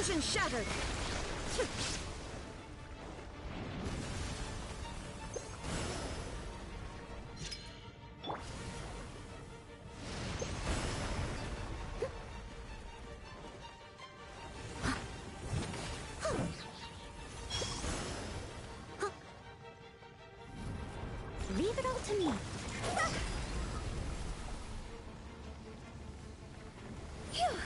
Illusion shattered! Leave it all to me. Phew.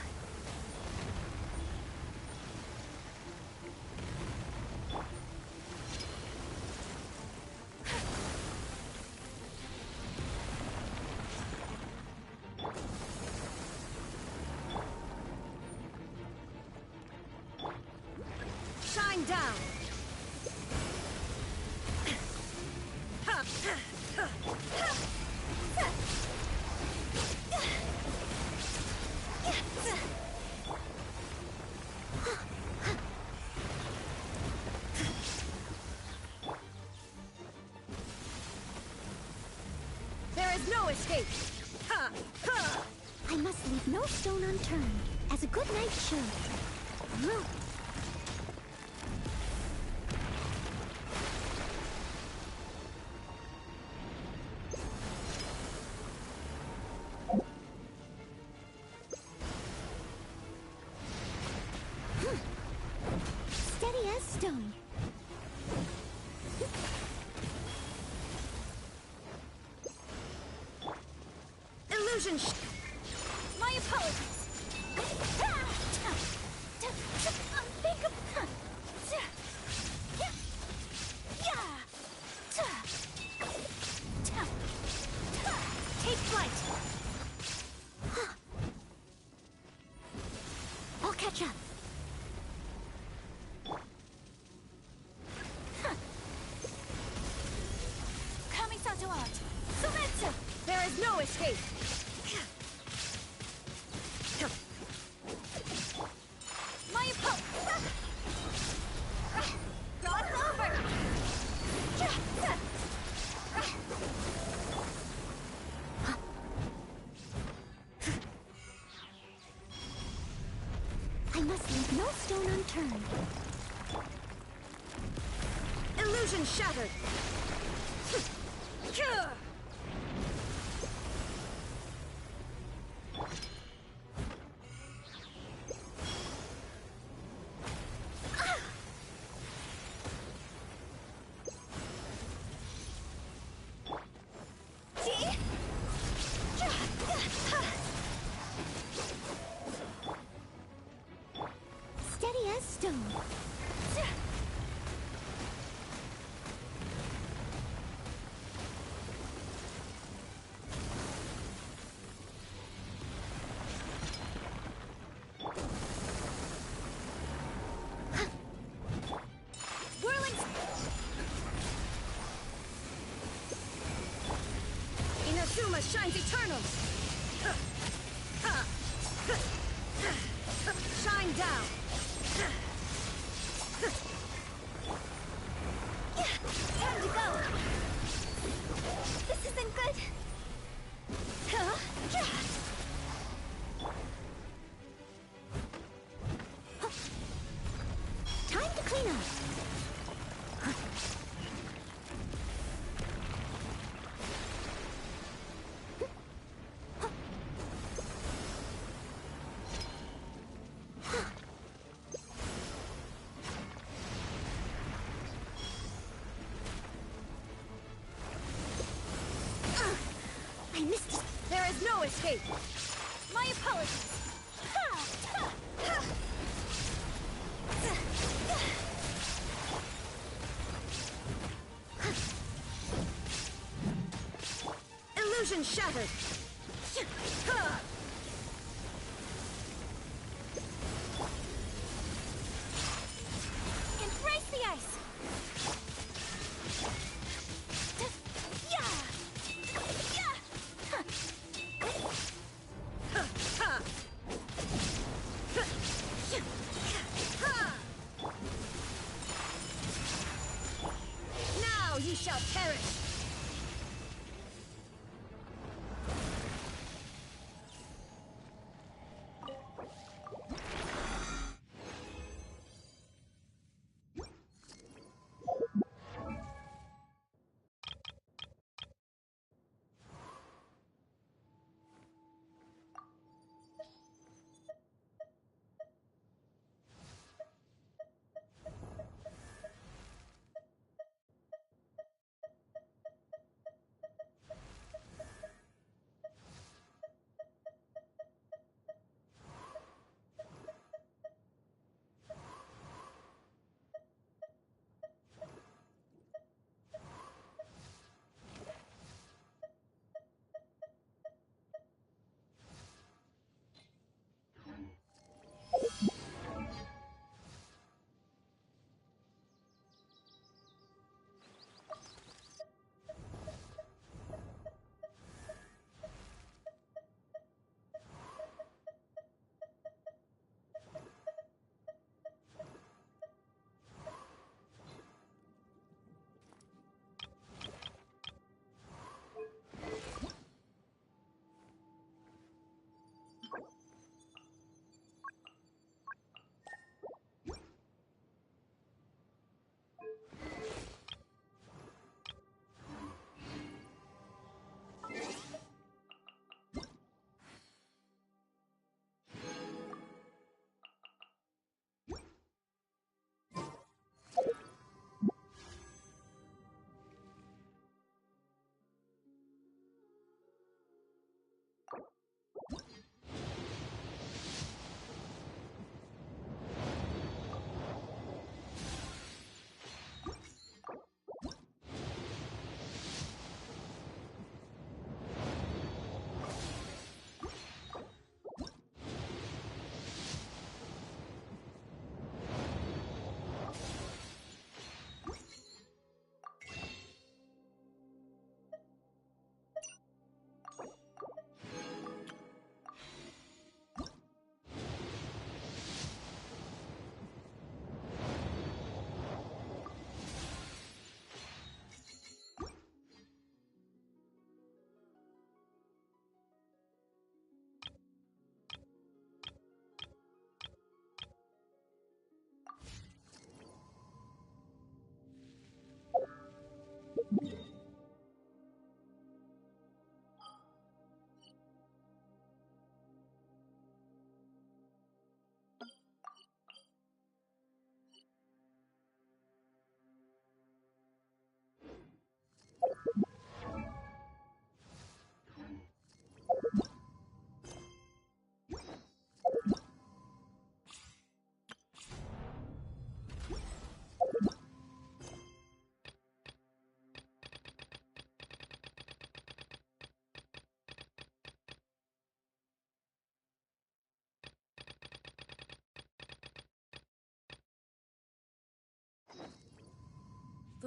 Shine down! There is no escape! Ha! Ha! I must leave no stone unturned, as a good knight should. Steady as stone. Illusion My apologies. Take flight! I'll catch up. There is no escape! My apologies. Cross over. I must leave no stone unturned. Illusion shattered! Steady as stone. Inazuma shines eternal! Shine down! Time to go! This isn't good! Time to clean up! I missed it. There is no escape! My apologies. Illusion shattered! Embrace the ice. Now you shall perish!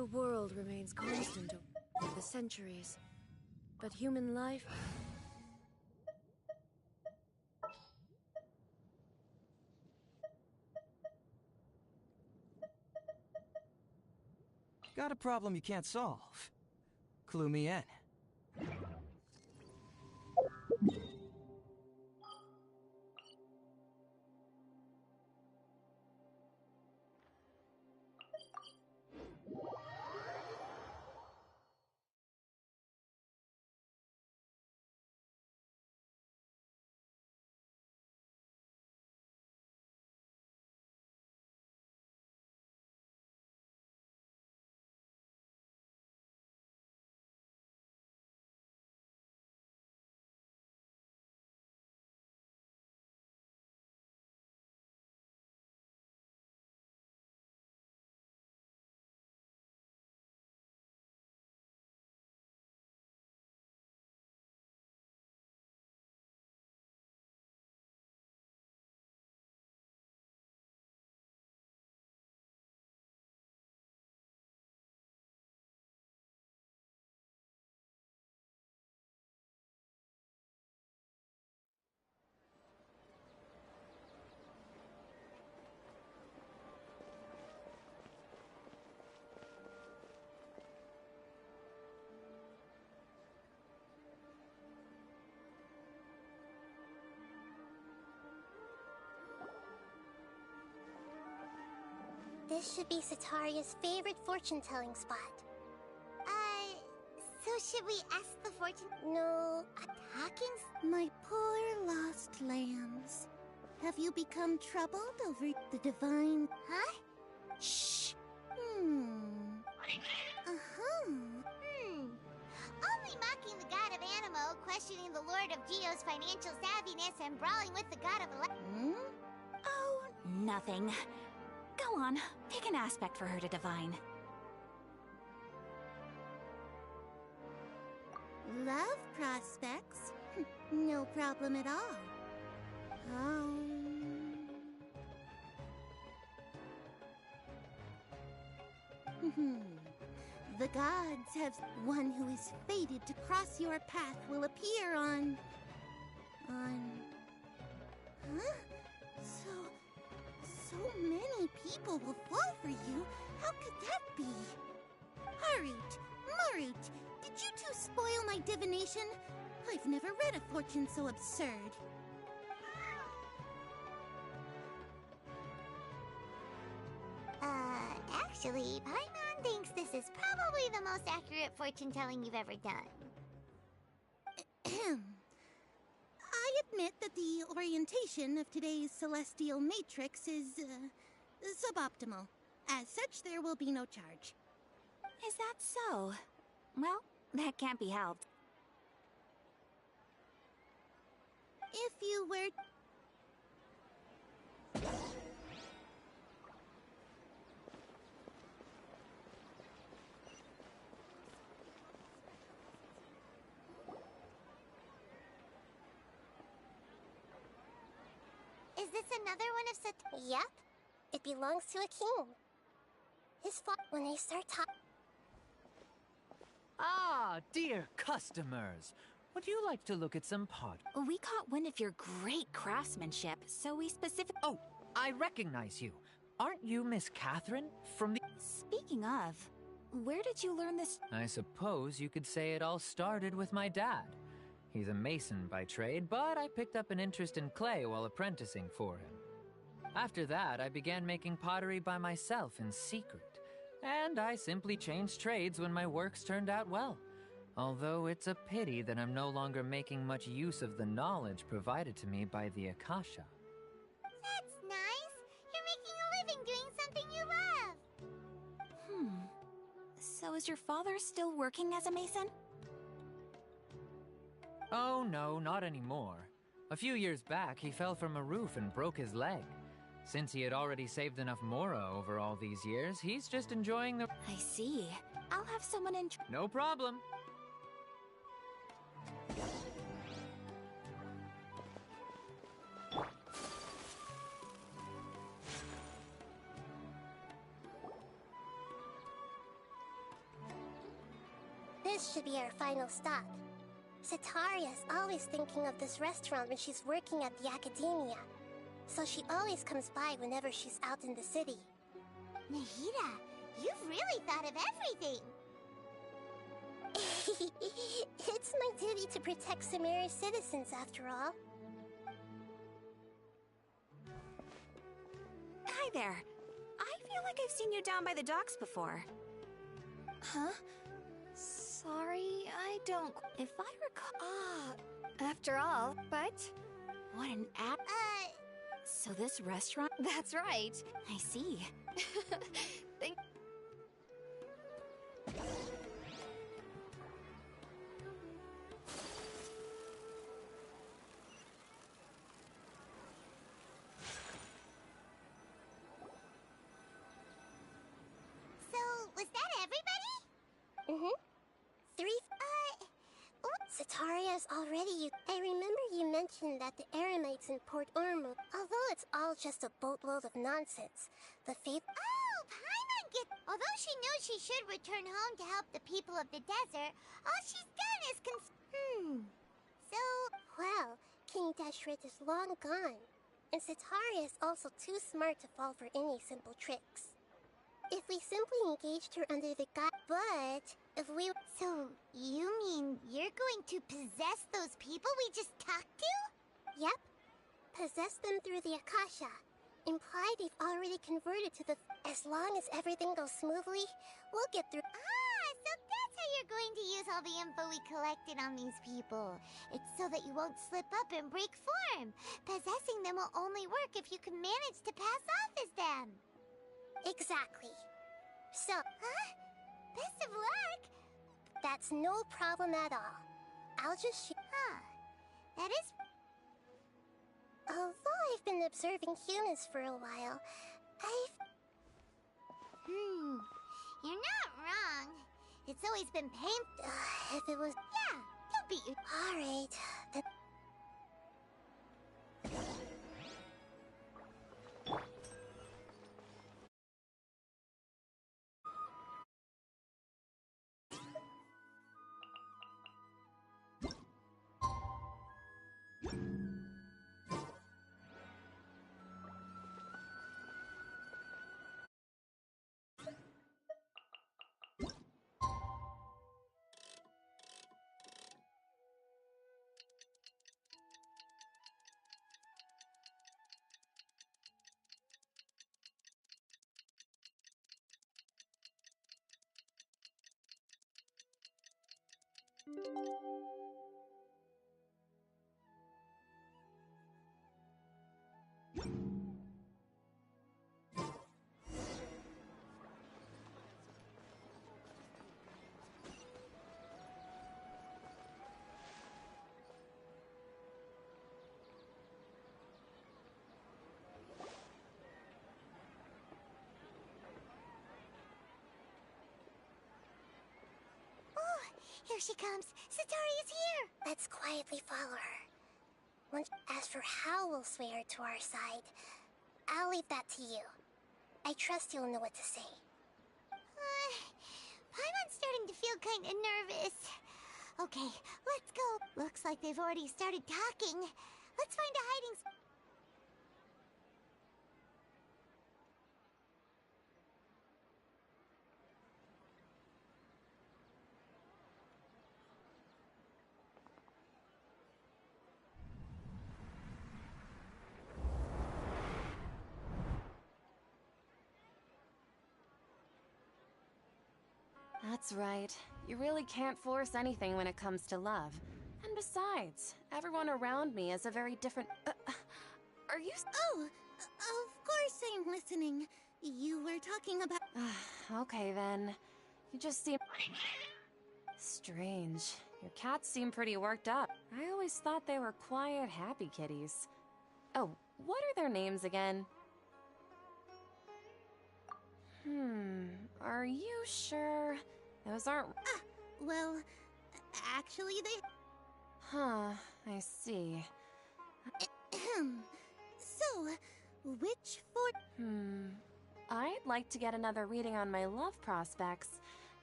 The world remains constant over the centuries, but human life... Got a problem you can't solve? Clue me in. This should be Sataria's favorite fortune-telling spot. So should we ask the fortune... No, attacking... My poor lost lambs. Have you become troubled over the divine... Huh? Shh! Only mocking the god of Animo, questioning the lord of Geo's financial savviness, and brawling with the god of... Oh, nothing. Go on, pick an aspect for her to divine. Love prospects? No problem at all. The gods have... One who is fated to cross your path will appear on... Huh? So many people will fall for you. How could that be? Harut, Marut, did you two spoil my divination? I've never read a fortune so absurd. Actually, Paimon thinks this is probably the most accurate fortune-telling you've ever done. I admit that the orientation of today's celestial matrix is, suboptimal. As such, there will be no charge. Is that so? Well, that can't be helped. If you were... Is this another one of Yep. It belongs to a king. His fault when they start talking... Ah, dear customers. Would you like to look at some pot? We caught wind of your great craftsmanship, so we specifically... Oh, I recognize you. Aren't you Miss Catherine from the... Speaking of, where did you learn this? I suppose you could say it all started with my dad. He's a mason by trade, but I picked up an interest in clay while apprenticing for him. After that, I began making pottery by myself in secret. And I simply changed trades when my works turned out well. Although it's a pity that I'm no longer making much use of the knowledge provided to me by the Akasha. That's nice. You're making a living doing something you love. So is your father still working as a mason? Oh no, not anymore. A few years back, he fell from a roof and broke his leg. Since he had already saved enough mora over all these years, he's just enjoying the... I see. I'll have someone in... No problem. This should be our final stop. Sataria's always thinking of this restaurant when she's working at the academia. So she always comes by whenever she's out in the city. Nahida, you've really thought of everything! It's my duty to protect Samira's citizens, after all. Hi there. I feel like I've seen you down by the docks before. Huh? Sorry, I don't... If I recall... After all, but... What an app... So this restaurant... That's right. I see. Thank... So, was that everybody? Mm-hmm. Sataria's already... I remember you mentioned that the Eremites in Port Ormuz, although it's all just a boatload of nonsense, the faith... Oh, Paimon although she knows she should return home to help the people of the desert, all she's done is So... Well, King Deshret is long gone, and Sataria is also too smart to fall for any simple tricks. If we simply engaged her under the guise... But, if we... So, you mean you're going to possess those people we just talked to? Yep. Possess them through the Akasha. Imply they've already converted to the... As long as everything goes smoothly, we'll get through... So that's how you're going to use all the info we collected on these people. It's so that you won't slip up and break form. Possessing them will only work if you can manage to pass off as them. Exactly. So... Best of luck! That's no problem at all. I'll just shoot... That is... Although I've been observing humans for a while, I've... You're not wrong. It's always been painful. If it was... Yeah, don't beat your... Alright, then... Here she comes. Sataria's here. Let's quietly follow her. As for how we'll sway her to our side, I'll leave that to you. I trust you'll know what to say. Paimon's starting to feel kind of nervous. Okay, let's go. Looks like they've already started talking. Let's find a hiding spot. That's right. You really can't force anything when it comes to love. And besides, everyone around me is a very different... are you... Oh, of course I'm listening. You were talking about... Okay then. You just seem... Strange. Your cats seem pretty worked up. I always thought they were quiet, happy kitties. Oh, what are their names again? Are you sure? Those aren't... well, actually they... Huh, I see. So, which for... I'd like to get another reading on my love prospects,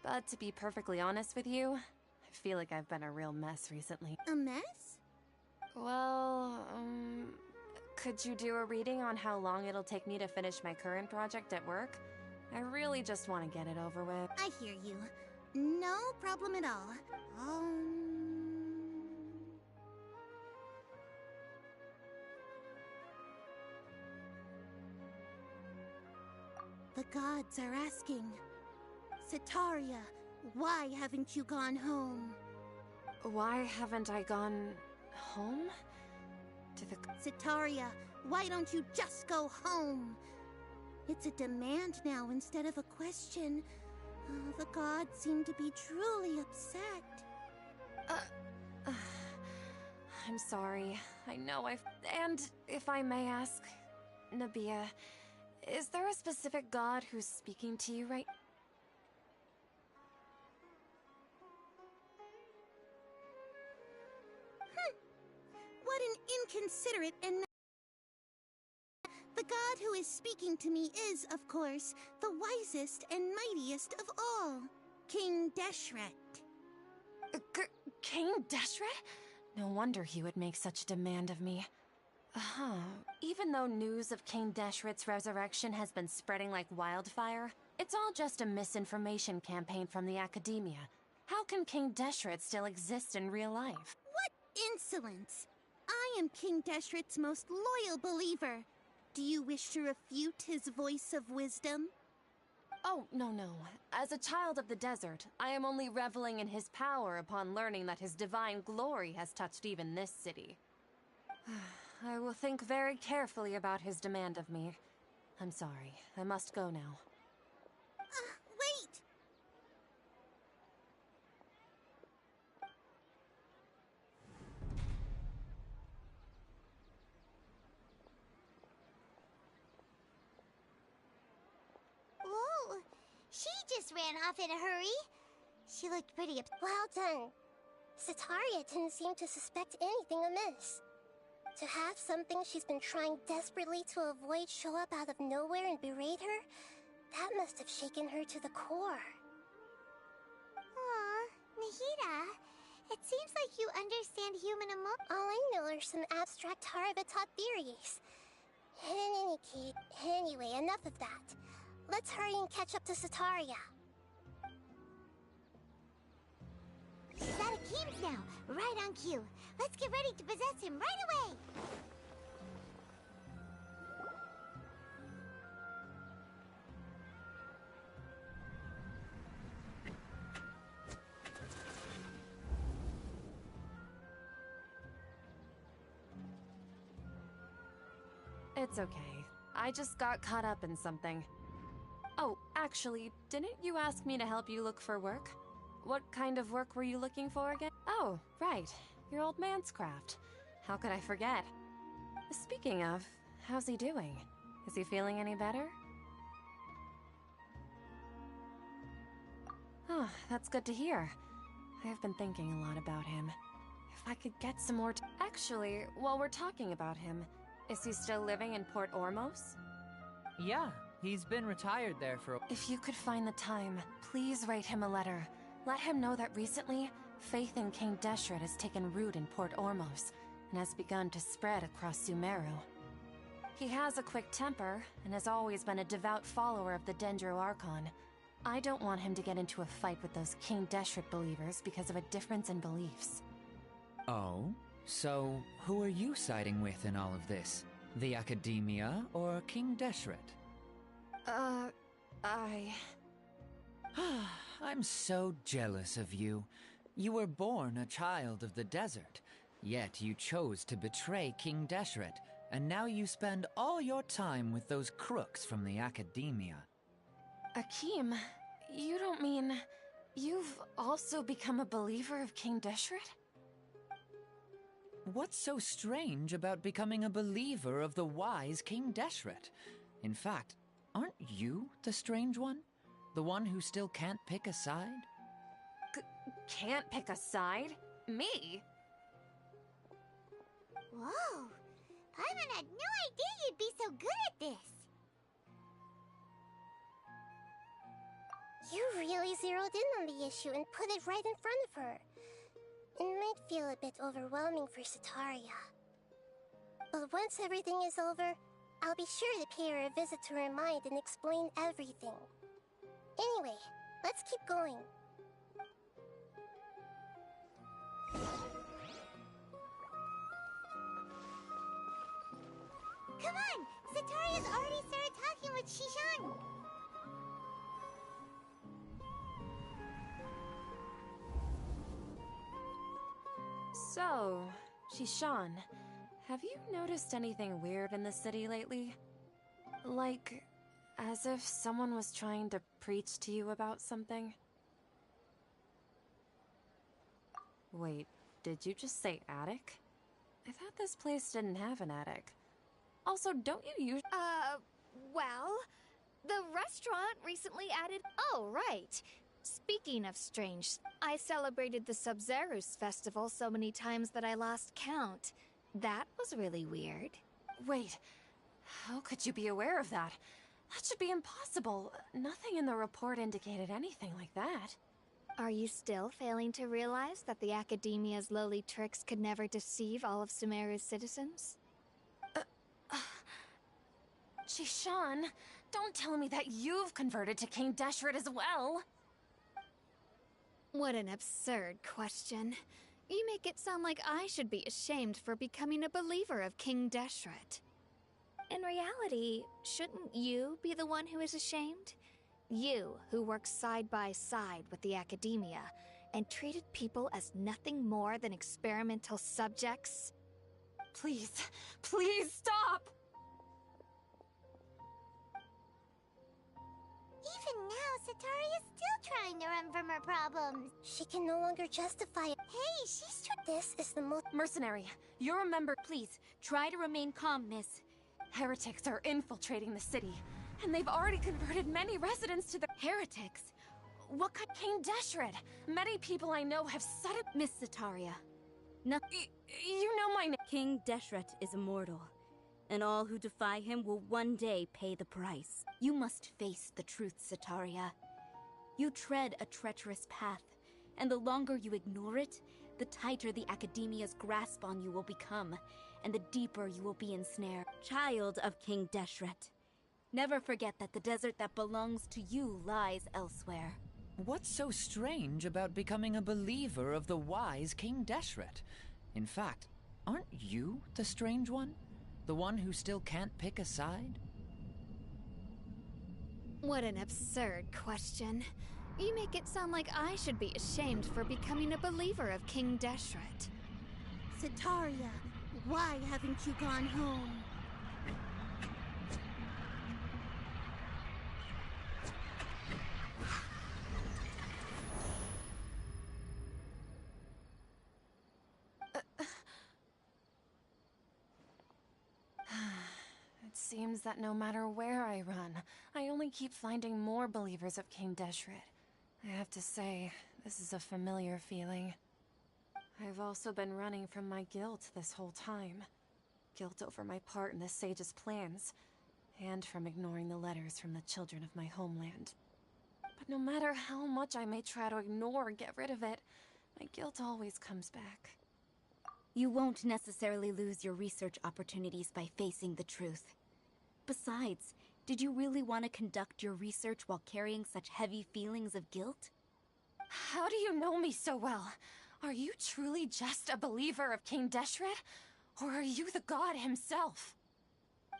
but to be perfectly honest with you, I feel like I've been a real mess recently. A mess? Well, could you do a reading on how long it'll take me to finish my current project at work? I really just want to get it over with. I hear you. No problem at all. The gods are asking. Setaria, why haven't you gone home? Why haven't I gone home? To the... Setaria, why don't you just go home? It's a demand now instead of a question. The gods seem to be truly upset. I'm sorry. I know I've... And if I may ask, Nabia, is there a specific god who's speaking to you right... What an inconsiderate and... The god who is speaking to me is, of course, the wisest and mightiest of all, King Deshret. King Deshret? No wonder he would make such a demand of me. Even though news of King Deshret's resurrection has been spreading like wildfire, it's all just a misinformation campaign from the academia. How can King Deshret still exist in real life? What insolence! I am King Deshret's most loyal believer. Do you wish to refute his voice of wisdom? Oh, no. As a child of the desert, I am only reveling in his power upon learning that his divine glory has touched even this city. I will think very carefully about his demand of me. I'm sorry. I must go now. Wait! Whoa! She just ran off in a hurry. She looked pretty well done. Setaria didn't seem to suspect anything amiss. To have something she's been trying desperately to avoid show up out of nowhere and berate her, that must have shaken her to the core. Aw, Nahida, it seems like you understand human emotion. All I know are some abstract Harava-taught theories. Anyway, enough of that. Let's hurry and catch up to Setaria. She's out of Keem's now, right on cue. Let's get ready to possess him right away! It's okay. I just got caught up in something. Oh, actually, didn't you ask me to help you look for work? What kind of work were you looking for again? Oh, right. Your old man's craft. How could I forget? Speaking of, how's he doing? Is he feeling any better? Oh, that's good to hear. I've been thinking a lot about him. If I could get some more Actually, while we're talking about him, is he still living in Port Ormos? Yeah, he's been retired there for... If you could find the time, please write him a letter. Let him know that recently, faith in King Deshret has taken root in Port Ormos and has begun to spread across Sumeru. He has a quick temper and has always been a devout follower of the Dendro Archon. I don't want him to get into a fight with those King Deshret believers because of a difference in beliefs. Oh? So, who are you siding with in all of this? The Academia or King Deshret? I'm so jealous of you. You were born a child of the desert, yet you chose to betray King Deshret, and now you spend all your time with those crooks from the Academia. Akeem, you don't mean... You've also become a believer of King Deshret? What's so strange about becoming a believer of the wise King Deshret? In fact, aren't you the strange one? The one who still can't pick a side? Can't pick a side? Me? Whoa! Paimon had no idea you'd be so good at this! You really zeroed in on the issue and put it right in front of her. It might feel a bit overwhelming for Sataria. But once everything is over, I'll be sure to pay her a visit to her mind and explain everything. Anyway, let's keep going. Come on! Sataria's already started talking with Shishan! So, Shishan, have you noticed anything weird in the city lately? Like, as if someone was trying to preach to you about something? Wait, did you just say attic? I thought this place didn't have an attic. Also, don't you usually— Well, the restaurant recently added— Oh, right. Speaking of strange, I celebrated the Sub-Zerus festival so many times that I lost count. That was really weird. Wait, how could you be aware of that? That should be impossible. Nothing in the report indicated anything like that. Are you still failing to realize that the Academia's lowly tricks could never deceive all of Sumeru's citizens? Shishan, don't tell me that you've converted to King Deshret as well. What an absurd question. You make it sound like I should be ashamed for becoming a believer of King Deshret. In reality, shouldn't you be the one who is ashamed? You, who works side by side with the Academia, and treated people as nothing more than experimental subjects? Please, please stop! Even now, Sataria's still trying to run from her problems. She can no longer justify it. Hey, she's trying— This is the most— Mercenary, you're a member— Please, try to remain calm, miss. Heretics are infiltrating the city, and they've already converted many residents to the— Heretics? What kind— King Deshret? Many people I know have sudden— Miss Sataria. You know my name. King Deshret is immortal, and all who defy him will one day pay the price. You must face the truth, Sataria. You tread a treacherous path, and the longer you ignore it, the tighter the Academia's grasp on you will become, and the deeper you will be ensnared. Child of King Deshret, Never forget that the desert that belongs to you lies elsewhere. What's so strange about becoming a believer of the wise King Deshret? In fact, aren't you the strange one? The one who still can't pick a side? What an absurd question. You make it sound like I should be ashamed for becoming a believer of King Deshret. Sataria, why haven't you gone home? It seems that no matter where I run, I only keep finding more believers of King Deshret. I have to say, this is a familiar feeling. I've also been running from my guilt this whole time. Guilt over my part in the sage's plans, and from ignoring the letters from the children of my homeland. But no matter how much I may try to ignore or get rid of it, my guilt always comes back. you won't necessarily lose your research opportunities by facing the truth. Besides, did you really want to conduct your research while carrying such heavy feelings of guilt? How do you know me so well? Are you truly just a believer of King Deshret? Or are you the god himself?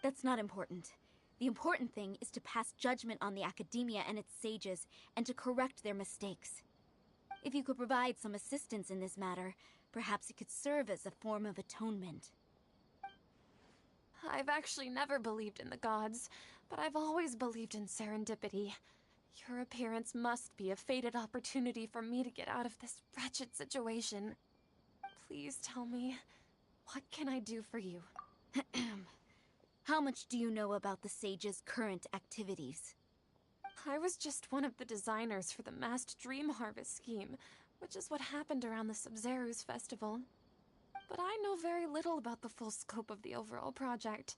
That's not important. The important thing is to pass judgment on the Academia and its sages, and to correct their mistakes. If you could provide some assistance in this matter, perhaps it could serve as a form of atonement. I've actually never believed in the gods, but I've always believed in serendipity. Your appearance must be a fated opportunity for me to get out of this wretched situation. Please tell me, what can I do for you? How much do you know about the sage's current activities? I was just one of the designers for the massed dream harvest scheme, which is what happened around the Sub-Zerus festival. But I know very little about the full scope of the overall project.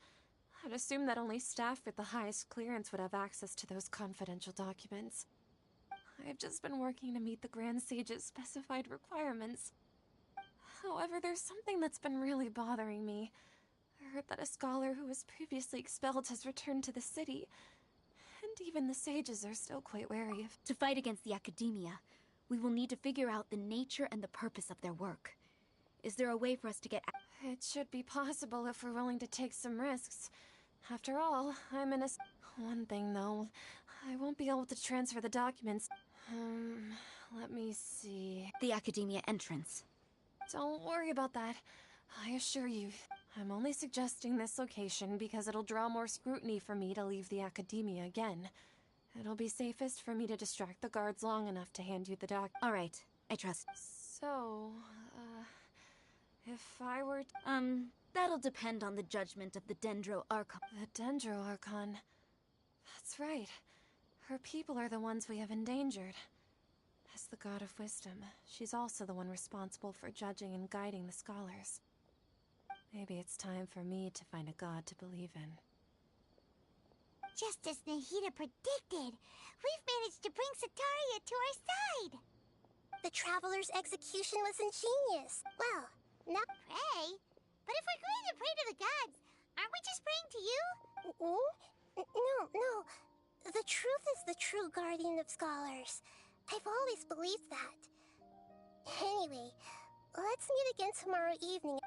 I'd assume that only staff with the highest clearance would have access to those confidential documents. I've just been working to meet the Grand Sage's specified requirements. However, there's something that's been really bothering me. I heard that a scholar who was previously expelled has returned to the city, and even the sages are still quite wary of... To fight against the academia, we will need to figure out the nature and the purpose of their work. Is there a way for us to get... It should be possible if we're willing to take some risks. After all, I'm in a... One thing, though. I won't be able to transfer the documents. Let me see... The academia entrance. Don't worry about that. I assure you. I'm only suggesting this location because it'll draw more scrutiny for me to leave the academia again. It'll be safest for me to distract the guards long enough to hand you the doc... All right, I trust. So, if I were... That'll depend on the judgment of the Dendro Archon. The Dendro Archon. That's right. Her people are the ones we have endangered. As the god of wisdom, she's also the one responsible for judging and guiding the scholars. Maybe it's time for me to find a god to believe in. Just as Nahida predicted, we've managed to bring Sataria to our side! The Traveler's execution was ingenious. Well, now Pray? But if we're going to pray to the gods, aren't we just praying to you? No. The truth is the true guardian of scholars. I've always believed that. Anyway, let's meet again tomorrow evening.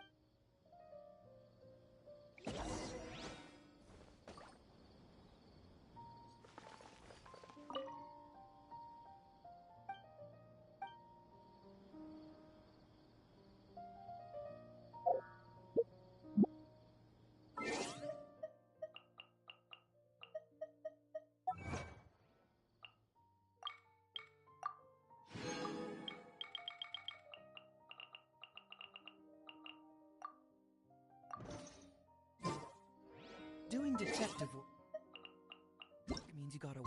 Doing detective work means you gotta...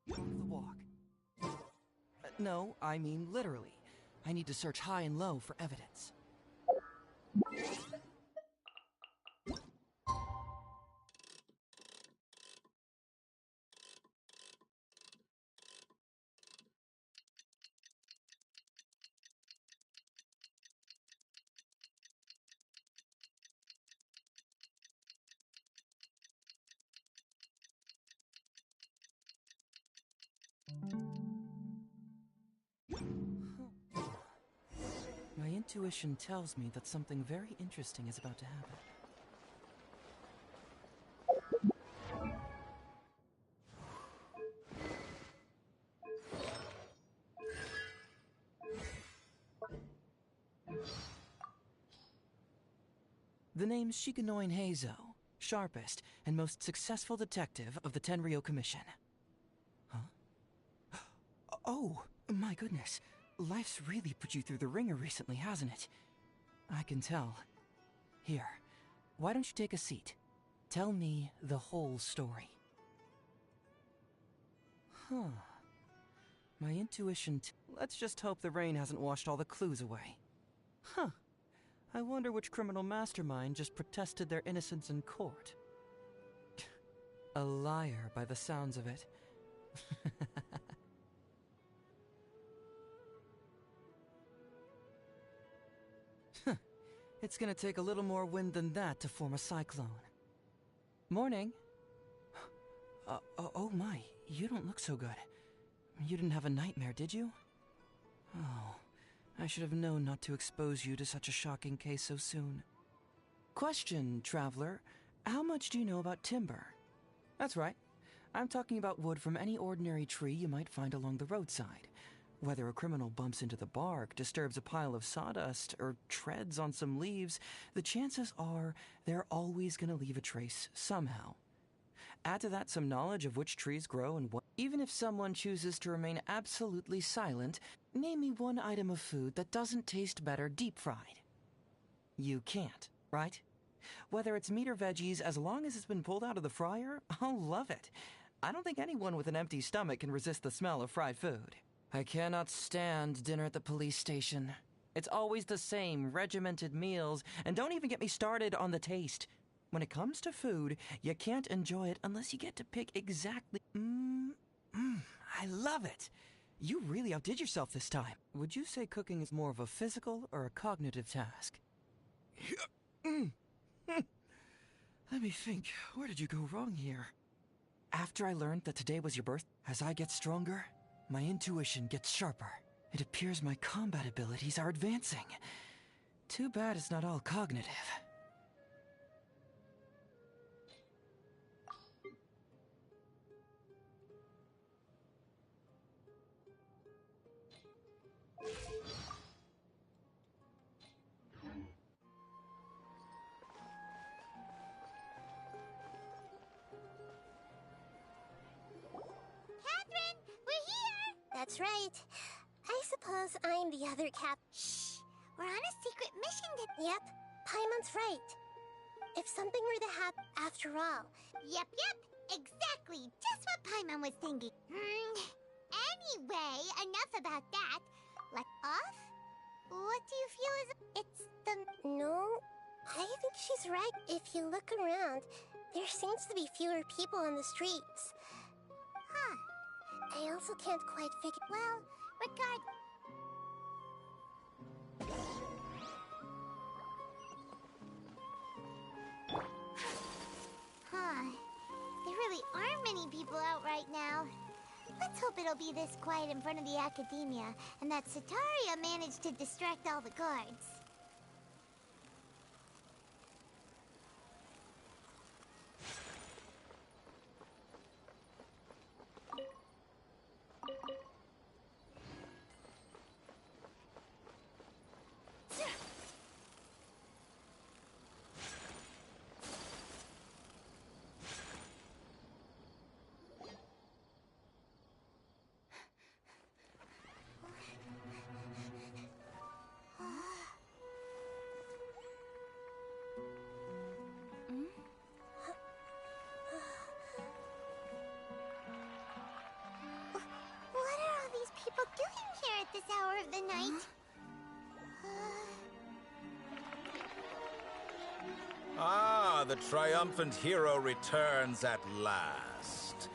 The walk. No, I mean literally. I need to search high and low for evidence. My intuition tells me that something very interesting is about to happen. The name's Shikanoin Heizo, sharpest and most successful detective of the Tenryo Commission. Huh? Oh, my goodness. Life's really put you through the ringer recently, hasn't it? I can tell. Here, why don't you take a seat? Tell me the whole story. Huh. My intuition let's just hope the rain hasn't washed all the clues away. Huh. I wonder which criminal mastermind just protested their innocence in court. A liar by the sounds of it. It's gonna take a little more wind than that to form a cyclone. Morning. Oh my, you don't look so good. You didn't have a nightmare, did you? Oh, I should have known not to expose you to such a shocking case so soon. Question, traveler. How much do you know about timber? That's right. I'm talking about wood from any ordinary tree you might find along the roadside. Whether a criminal bumps into the bark, disturbs a pile of sawdust, or treads on some leaves, the chances are they're always going to leave a trace somehow. Add to that some knowledge of which trees grow and what. Even if someone chooses to remain absolutely silent, name me one item of food that doesn't taste better deep fried. You can't, right? Whether it's meat or veggies, as long as it's been pulled out of the fryer, I'll love it. I don't think anyone with an empty stomach can resist the smell of fried food. I cannot stand dinner at the police station. It's always the same regimented meals, and don't even get me started on the taste. When it comes to food, you can't enjoy it unless you get to pick exactly... I love it! You really outdid yourself this time. Would you say cooking is more of a physical or a cognitive task? Let me think. Where did you go wrong here? After I learned that today was your birth, as I get stronger, my intuition gets sharper. It appears my combat abilities are advancing. Too bad it's not all cognitive. Catherine, we're here! That's right. I suppose I'm the other cap. Shh! We're on a secret mission to... Yep, Paimon's right. If something were to happen after all... Yep, exactly. Just what Paimon was thinking. Anyway, enough about that. Let off? What do you feel is... It's the... No, I think she's right. If you look around, there seems to be fewer people on the streets. Huh. I also can't quite figure... Well, regard... Huh. There really aren't many people out right now. Let's hope it'll be this quiet in front of the Academia, and that Sataria managed to distract all the guards. People doing here at this hour of the night? Ah, the triumphant hero returns at last.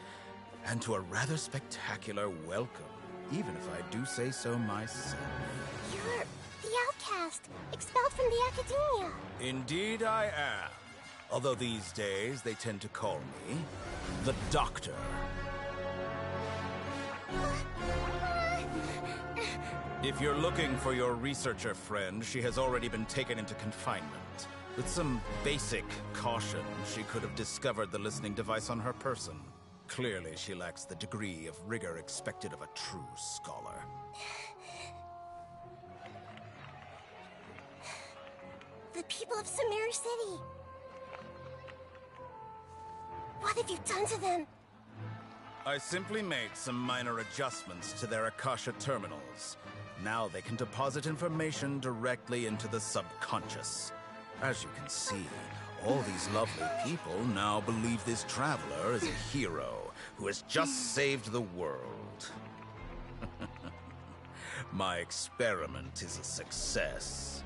And to a rather spectacular welcome, even if I do say so myself. You're the outcast, expelled from the Academia. Indeed I am. Although these days they tend to call me the Doctor. If you're looking for your researcher friend, she has already been taken into confinement. With some basic caution, she could have discovered the listening device on her person. Clearly, she lacks the degree of rigor expected of a true scholar. The people of Sumeru City. What have you done to them? I simply made some minor adjustments to their Akasha terminals. Now they can deposit information directly into the subconscious. As you can see, all these lovely people now believe this traveler is a hero who has just saved the world. My experiment is a success.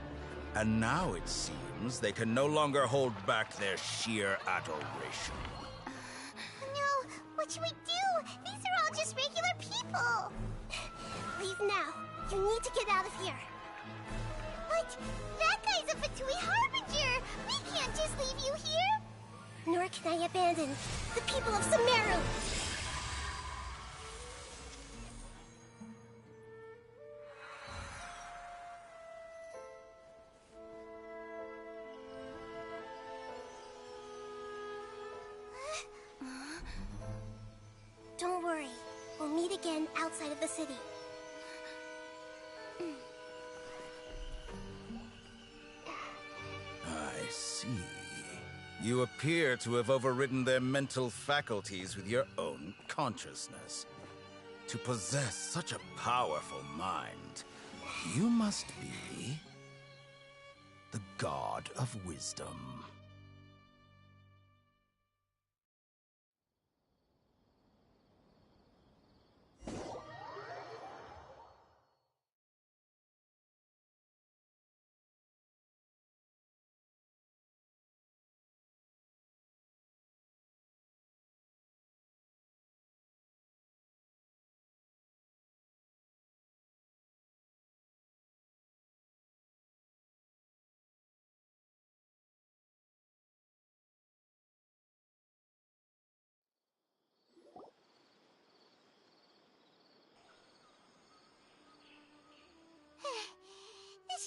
And now it seems they can no longer hold back their sheer adoration. No, what should we do? These are all just regular people. Leave now. You need to get out of here. But that guy's a Fatui Harbinger. We can't just leave you here. Nor can I abandon the people of Sumeru. Don't worry. We'll meet again outside of the city. I see. You appear to have overridden their mental faculties with your own consciousness. To possess such a powerful mind, you must be the God of Wisdom.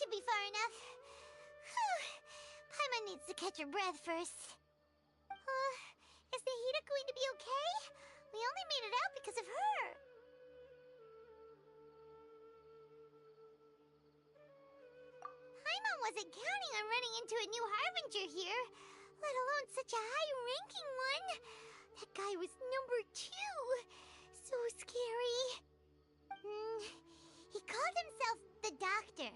should be far enough. Whew. Paimon needs to catch her breath first. Is Nahida going to be okay? We only made it out because of her. Paimon wasn't counting on running into a new Harbinger here, let alone such a high-ranking one. That guy was number 2. So scary. He called himself the Doctor.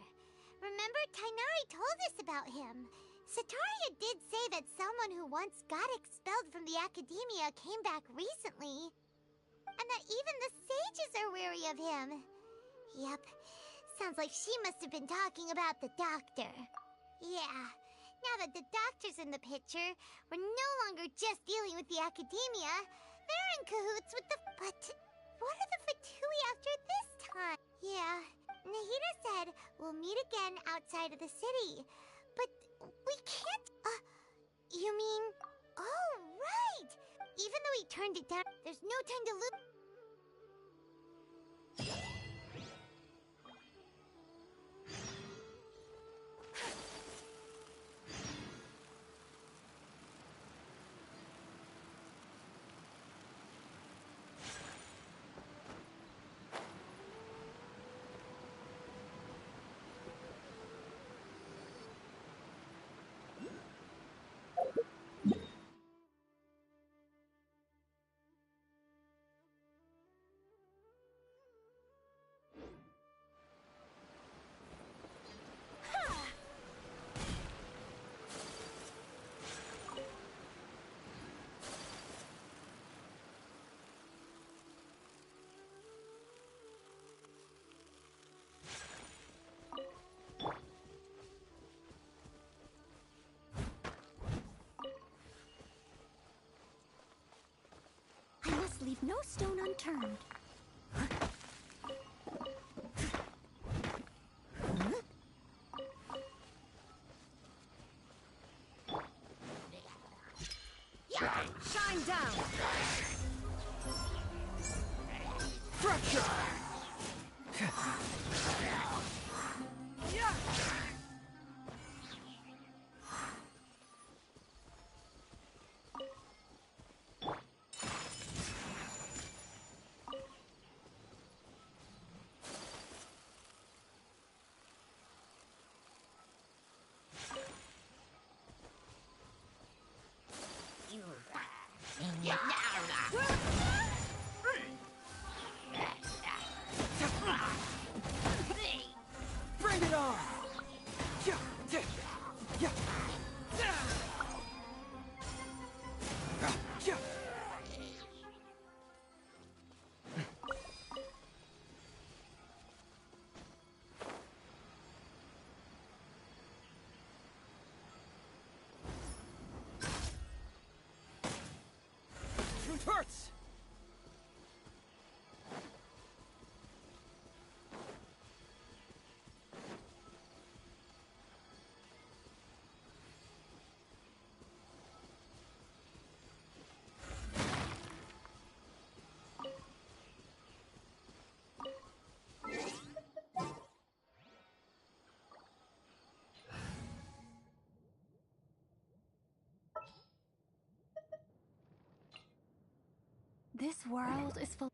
Remember, Tainari told us about him. Sataria did say that someone who once got expelled from the Academia came back recently. And that even the sages are wary of him. Yep, sounds like she must have been talking about the Doctor. Yeah, now that the Doctor's in the picture, we're no longer just dealing with the Academia. They're in cahoots with the... But what are the Fatui after this time? Yeah, Nahida said we'll meet again outside of the city. But we can't... you mean... Oh, right! Even though he turned it down, there's no time to lose... I must leave no stone unturned. Shine down! Fracture! Bring it on! Truth hurts! This world is full.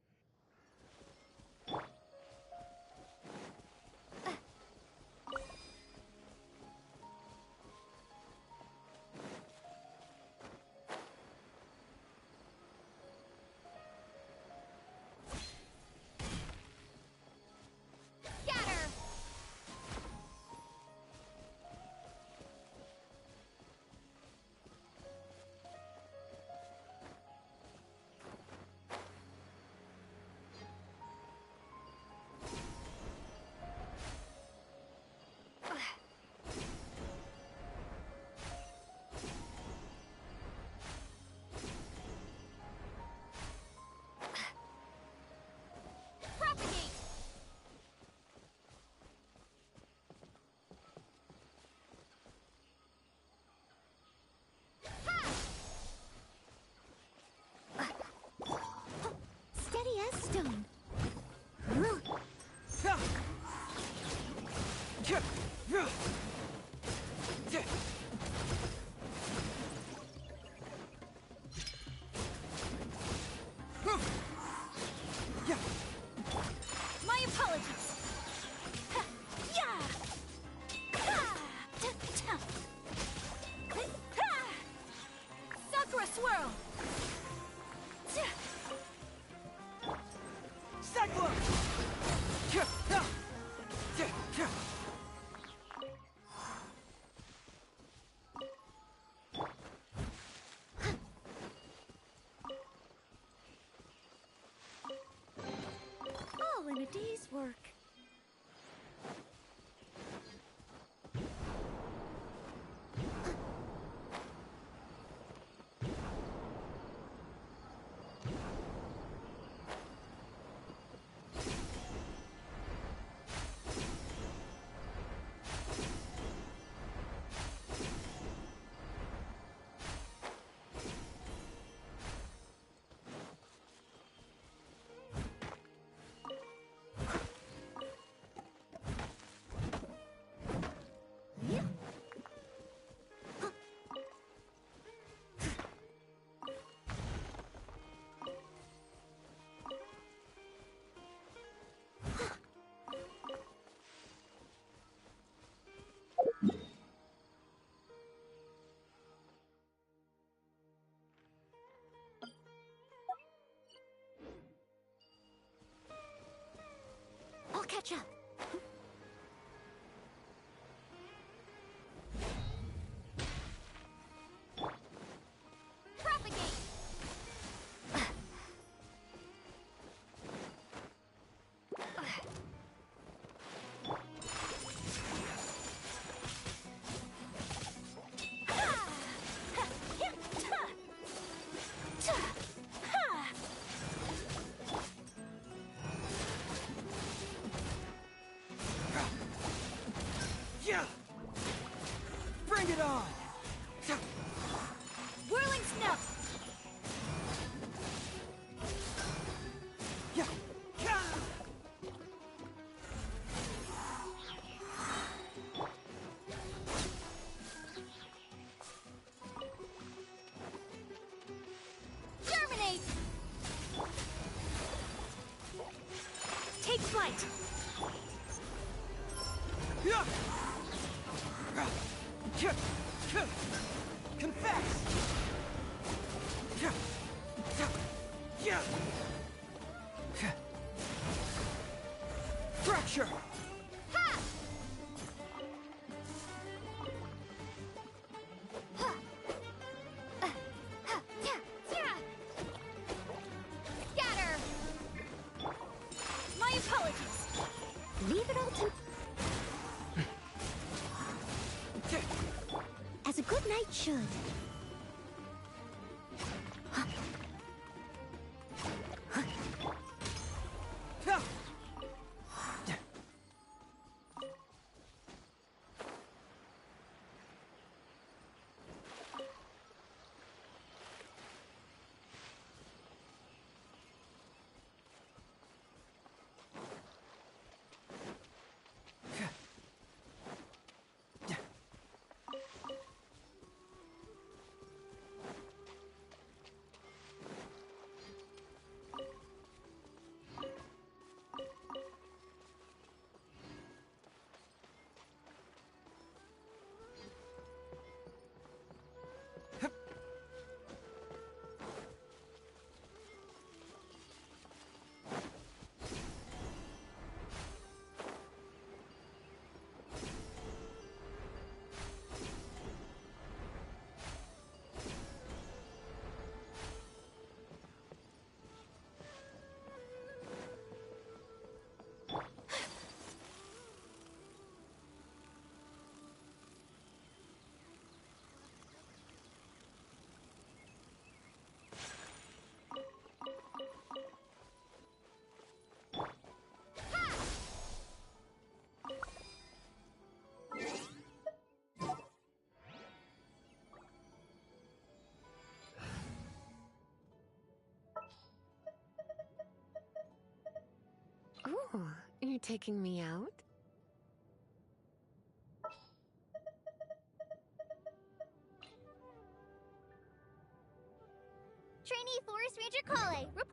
day's work. I'll catch up. Propagate! Yeah! Bring it on! Whirling snow! Yeah! Germinate! Take flight! Yeah! Confess! Yeah! Fracture! Ha! Ha! Scatter! My apologies. Leave it all to... As a good knight should. Oh, you're taking me out? Trainee Forest Ranger Kale.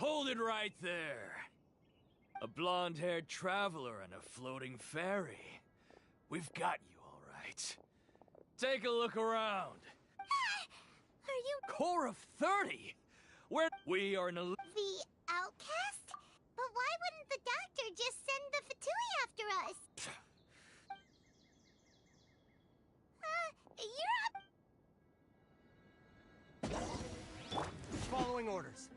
Hold it right there. A blonde-haired traveler and a floating fairy. We've got you, all right. Take a look around. Are you Core of 30? Where we are in a... the outcast? But why wouldn't the doctor just send the Fatui after us? You're up. Following orders.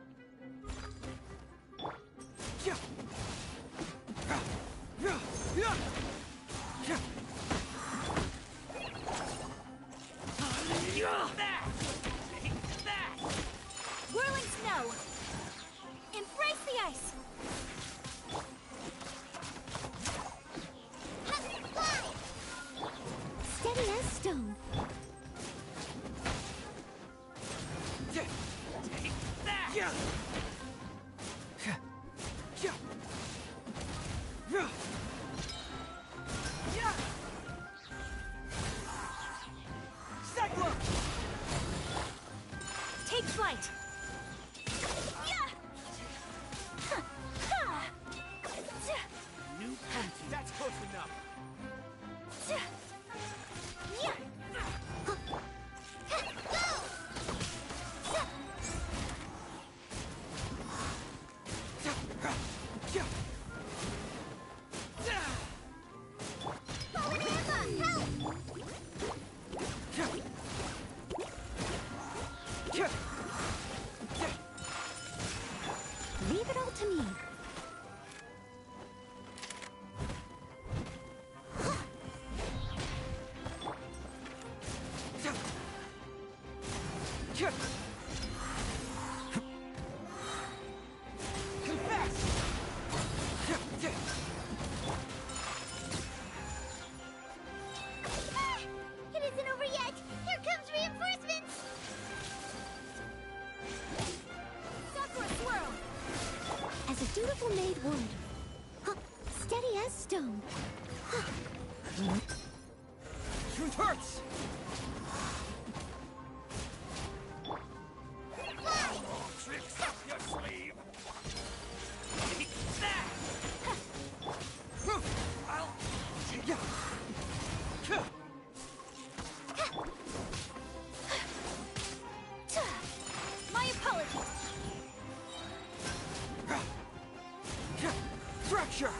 Whirling snow! Embrace the ice! Fly! Steady as stone. Take that! Take flight! New punty. That's close enough. Leave it all to me. It isn't over yet! Here comes reinforcements! Sakura swirl! As a dutiful maid would. Steady as stone. Truth hurts! Tricks up your sleeve! Take that! I'll... My apologies. Fracture!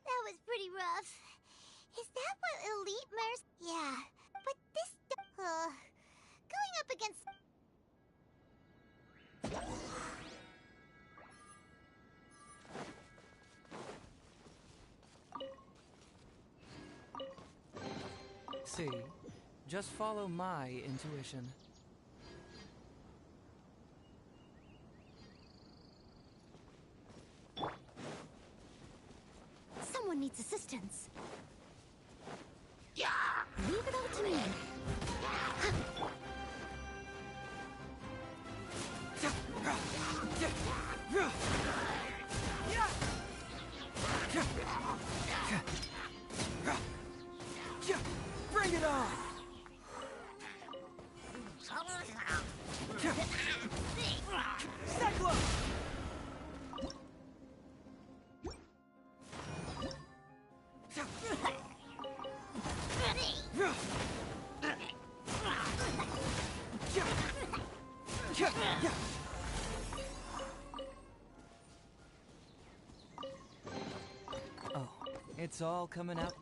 That was pretty rough. Is that what elite mares? Yeah, but this... going up against... See, just follow my intuition. Someone needs assistance. Leave it all to me. Bring it on! Cyclone! Oh, it's all coming out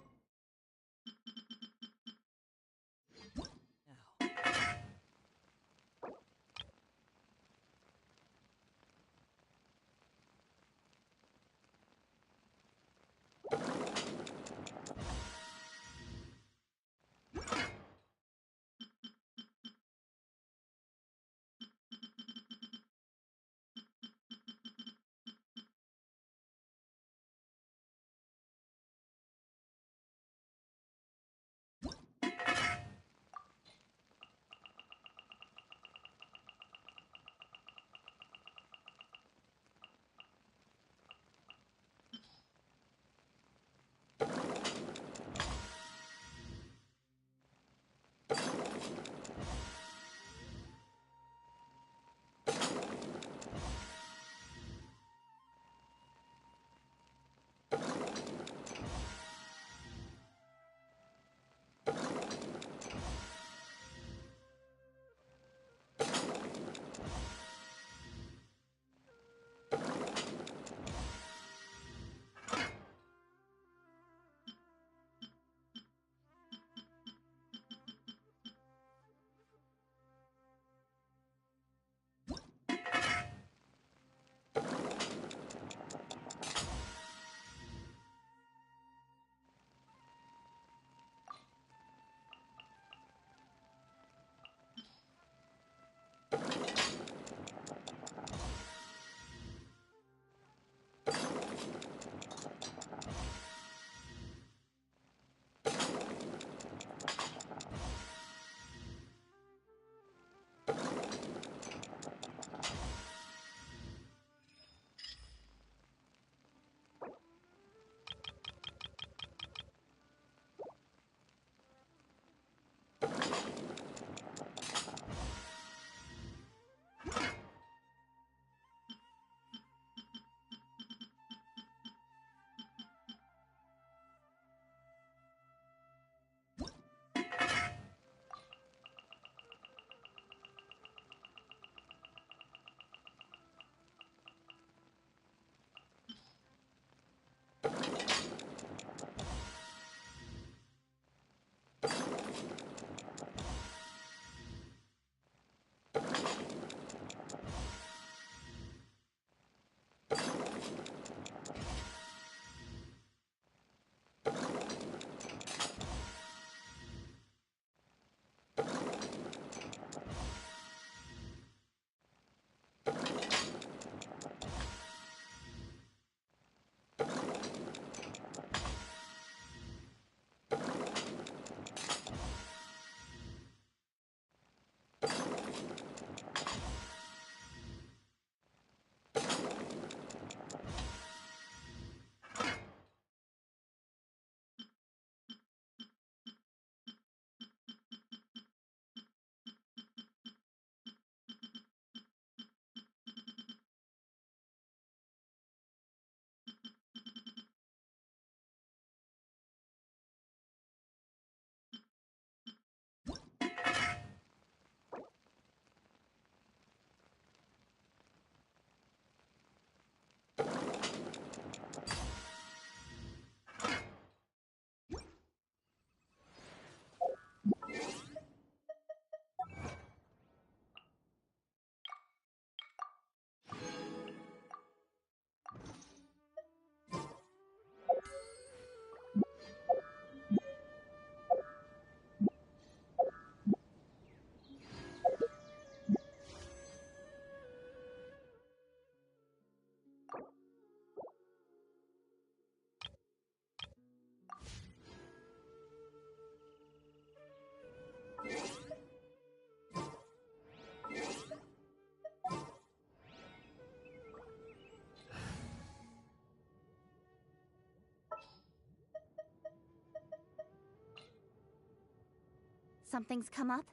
Something's come up?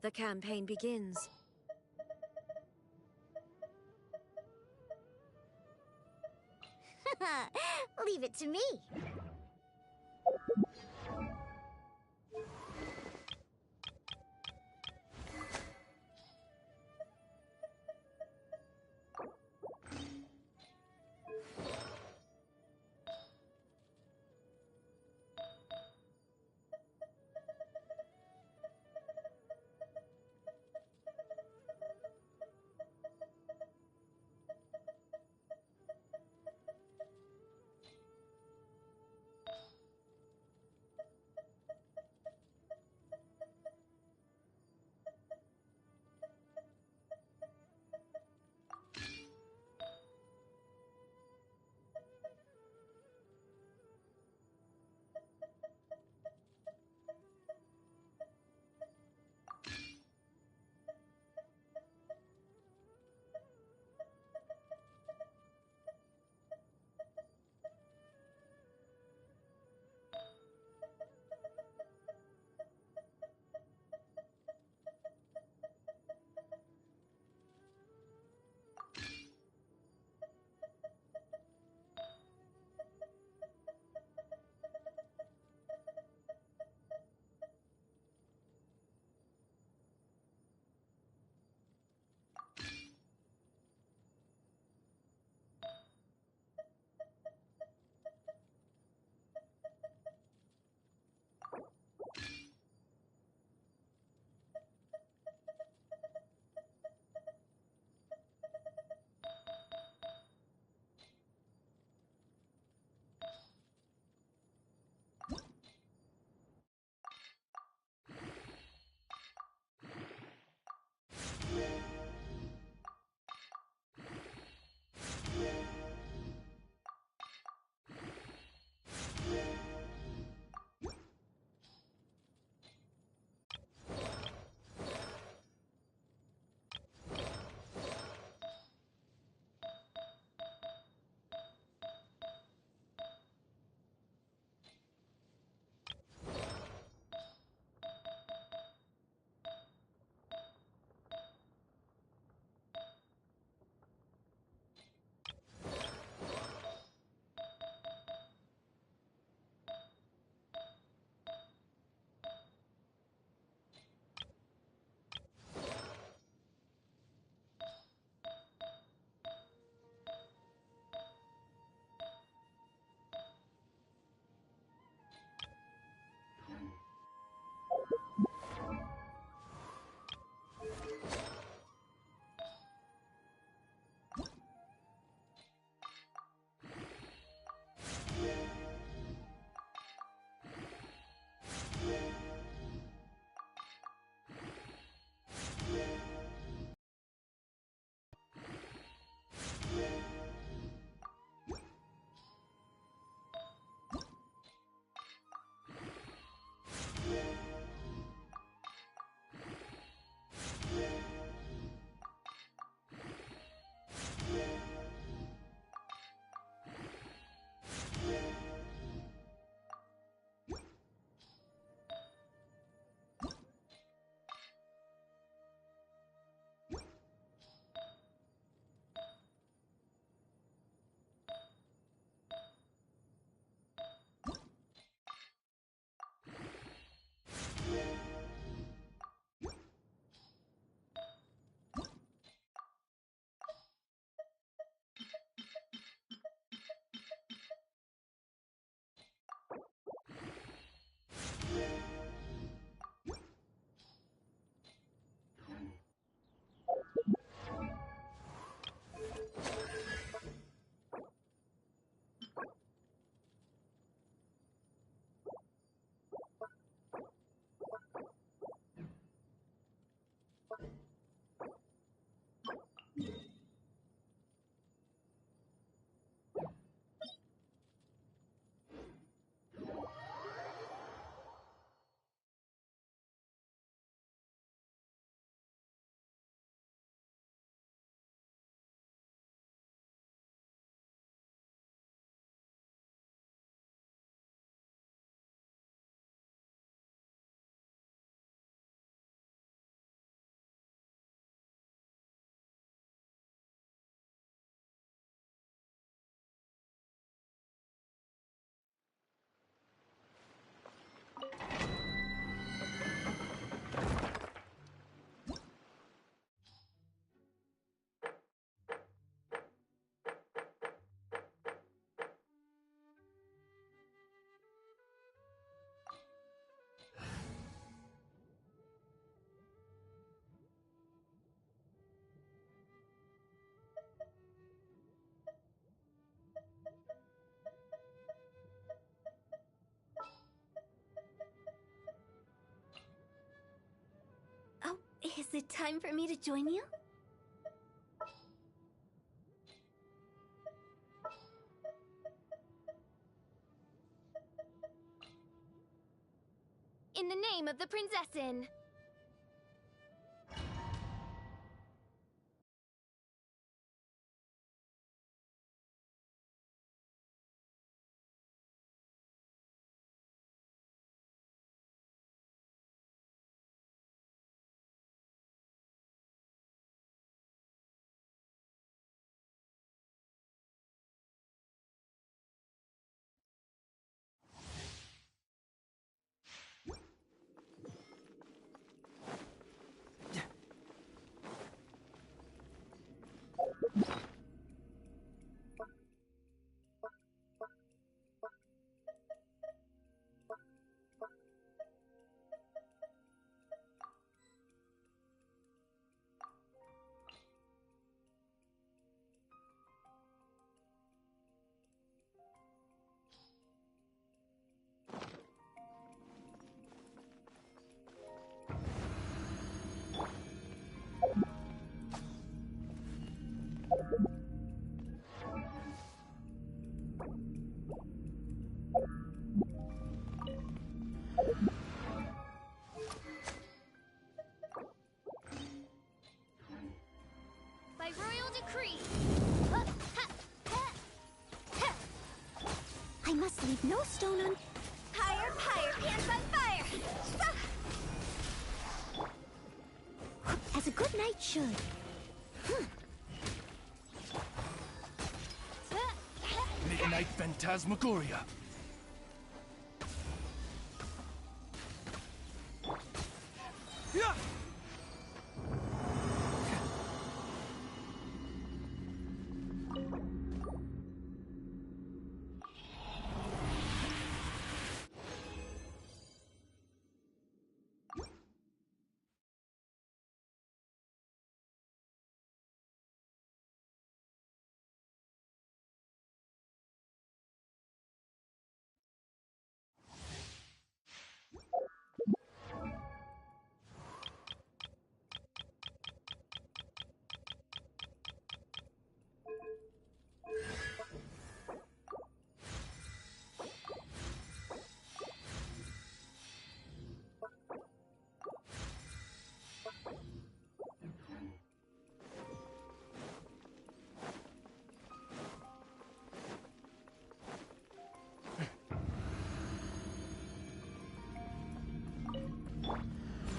The campaign begins. Leave it to me. Is it time for me to join you? In the name of the Prinzessin! By royal decree! I must leave no stone un... Higher, higher, pants on fire! As a good knight should. Midnight Phantasmagoria. Yeah!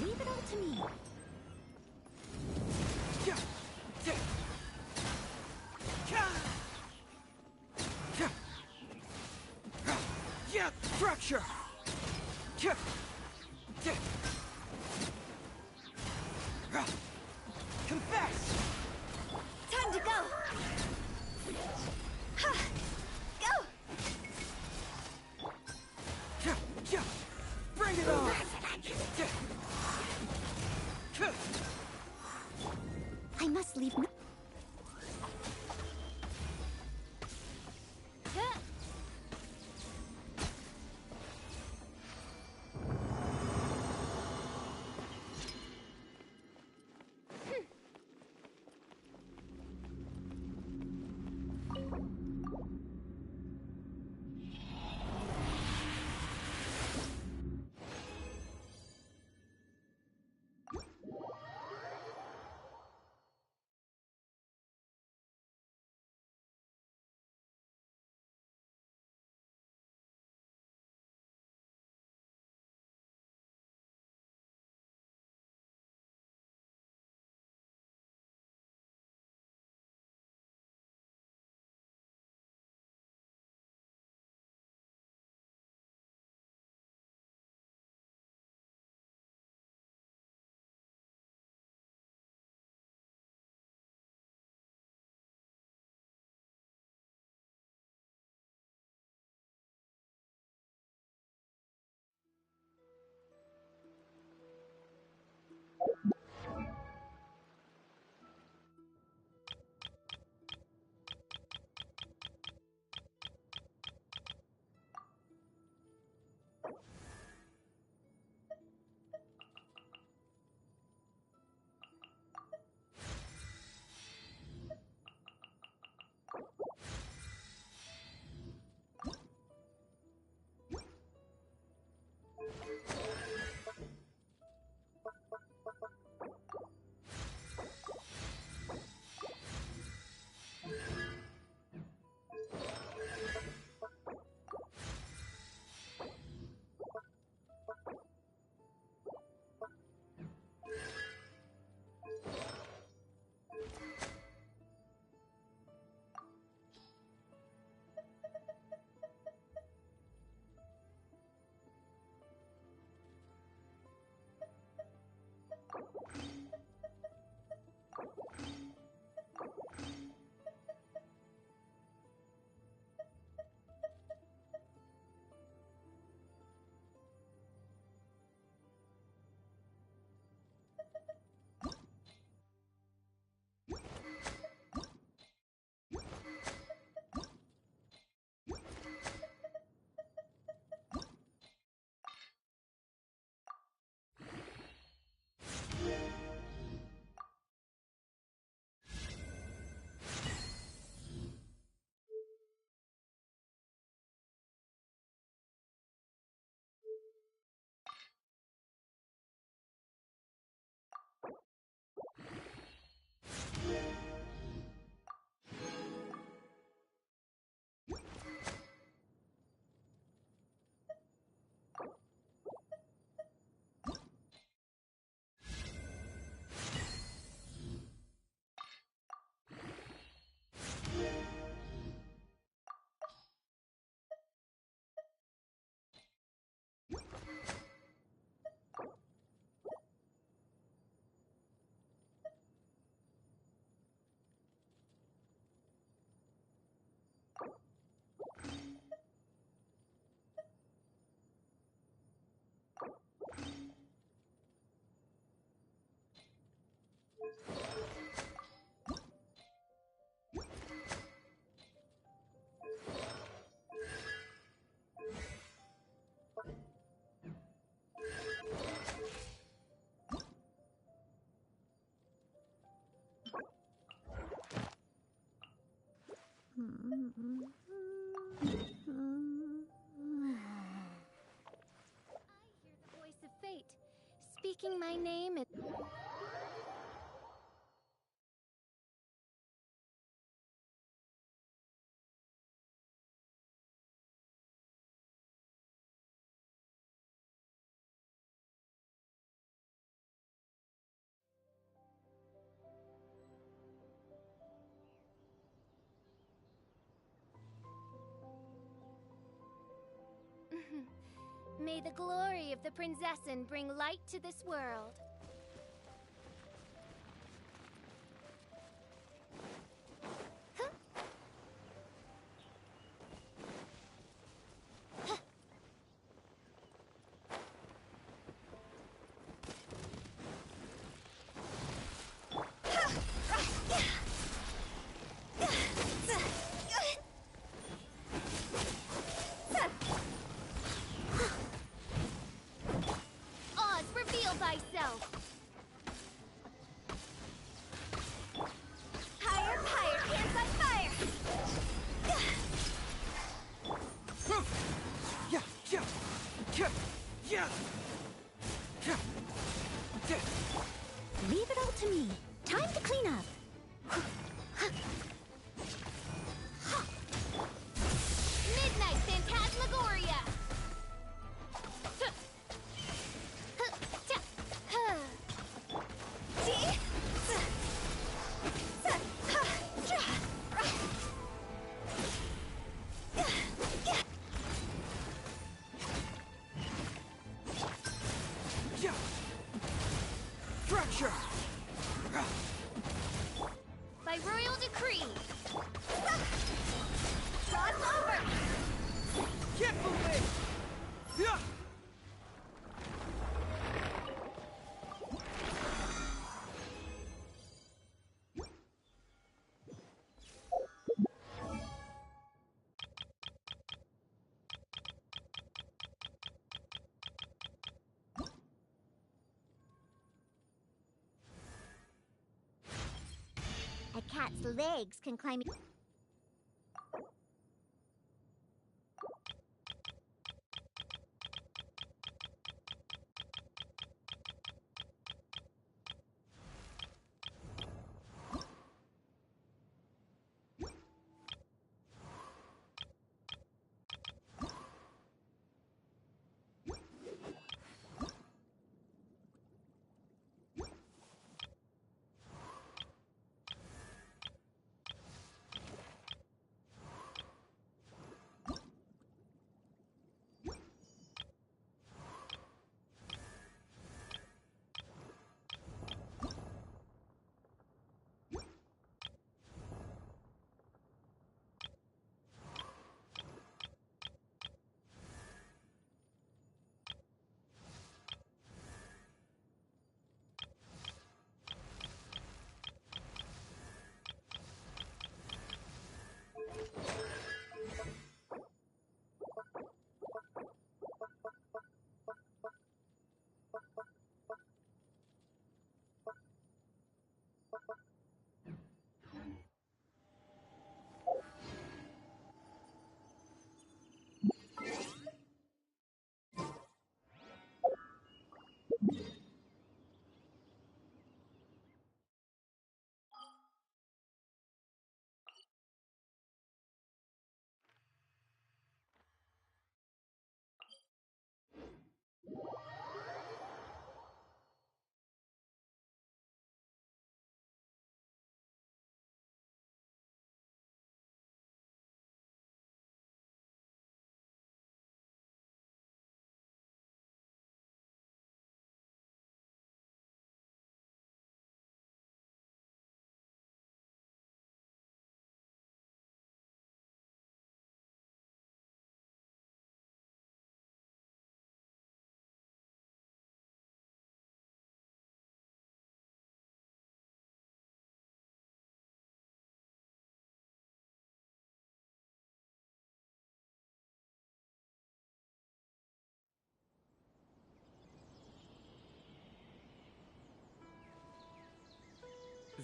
Leave it all to me. Yeah, fracture! Confess! Time to go! Ha! Go! Bring it on! I must leave no... the voice of fate, speaking my name and... May the glory of the Prinzessin bring light to this world. Oz, reveal thyself! Pyre, pyre, hands on fire! Yeah, yeah, yeah, yeah. Leave it all to me. Time to clean up. Midnight Phantasmagoria! Yeah. Fracture. By royal decree! Cross over! Get away. Yeah. A cat's legs can climb...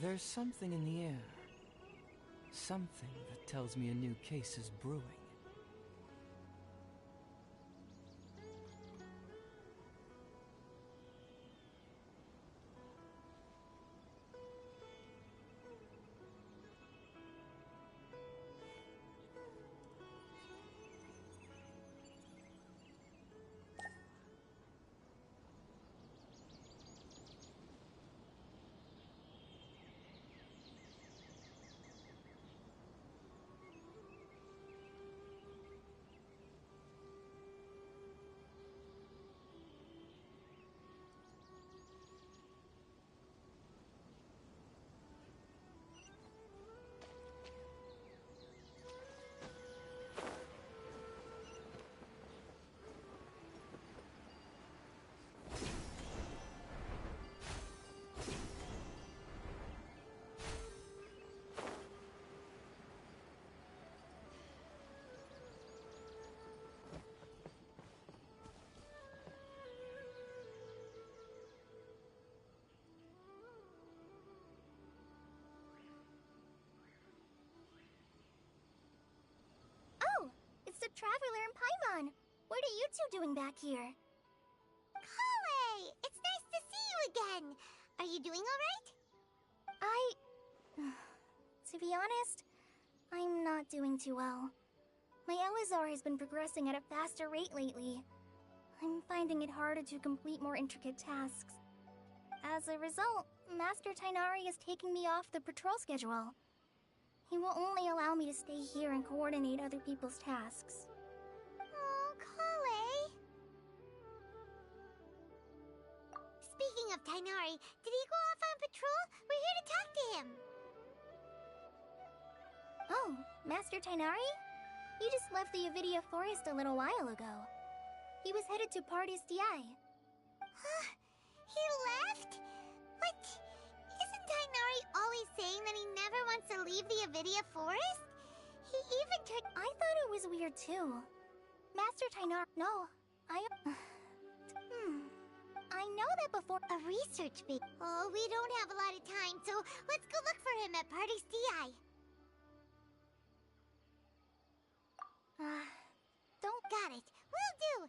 There's something in the air. Something that tells me a new case is brewing. Oh, it's the Traveler and Paimon. What are you two doing back here? Kale! It's nice to see you again. Are you doing alright? To be honest, I'm not doing too well. My Elazar has been progressing at a faster rate lately. I'm finding it harder to complete more intricate tasks. As a result, Master Tighnari is taking me off the patrol schedule. He will only allow me to stay here and coordinate other people's tasks. Oh, Kale! Speaking of Tighnari, did he go off on patrol? We're here to talk to him! Oh, Master Tighnari? He just left the Avidia Forest a little while ago. He was headed to Party's DI. Huh? He left? But isn't Tighnari always saying that he never wants to leave the Avidia Forest? He even took— I thought it was weird too. Master Tighnari— No, I know that before— A research base. Oh, we don't have a lot of time, so let's go look for him at Party's DI. Don't got it. Will do.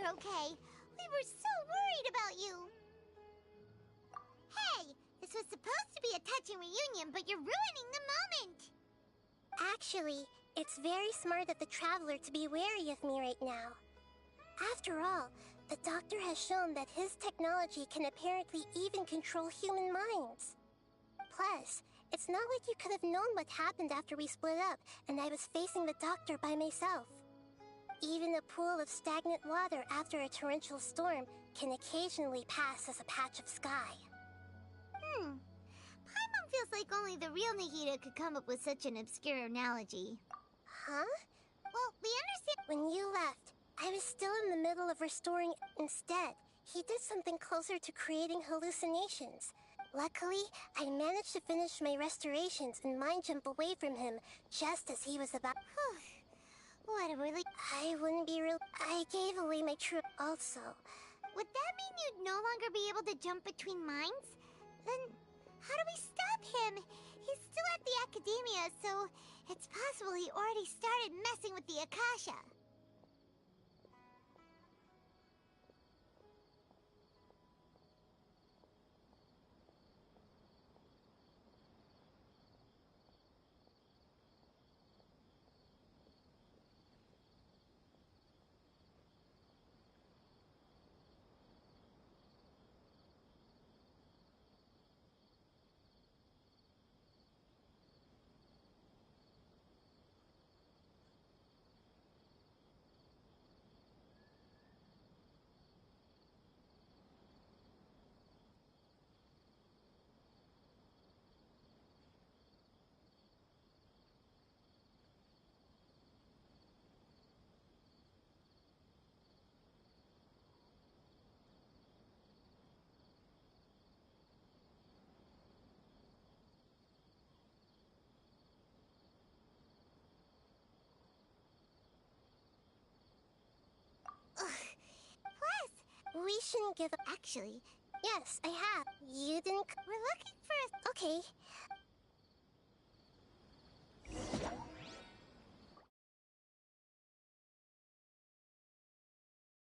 you're okay. We were so worried about you. Hey, this was supposed to be a touching reunion, but you're ruining the moment. Actually, it's very smart of the Traveler to be wary of me right now. After all, the Doctor has shown that his technology can apparently even control human minds. Plus, it's not like you could have known what happened after we split up and I was facing the Doctor by myself. Even a pool of stagnant water after a torrential storm can occasionally pass as a patch of sky. Paimon feels like only the real Nahida could come up with such an obscure analogy. Huh? Well, we understand. When you left, I was still in the middle of restoring. Instead, he did something closer to creating hallucinations. Luckily, I managed to finish my restorations and mind jump away from him just as he was about. What a really. I wouldn't be real. I gave away my true. Also, would that mean you'd no longer be able to jump between minds? Then, how do we stop him? He's still at the Academia, so it's possible he already started messing with the Akasha. Plus, we shouldn't give up. Actually, yes, I have. You didn't. We're looking for a. Okay.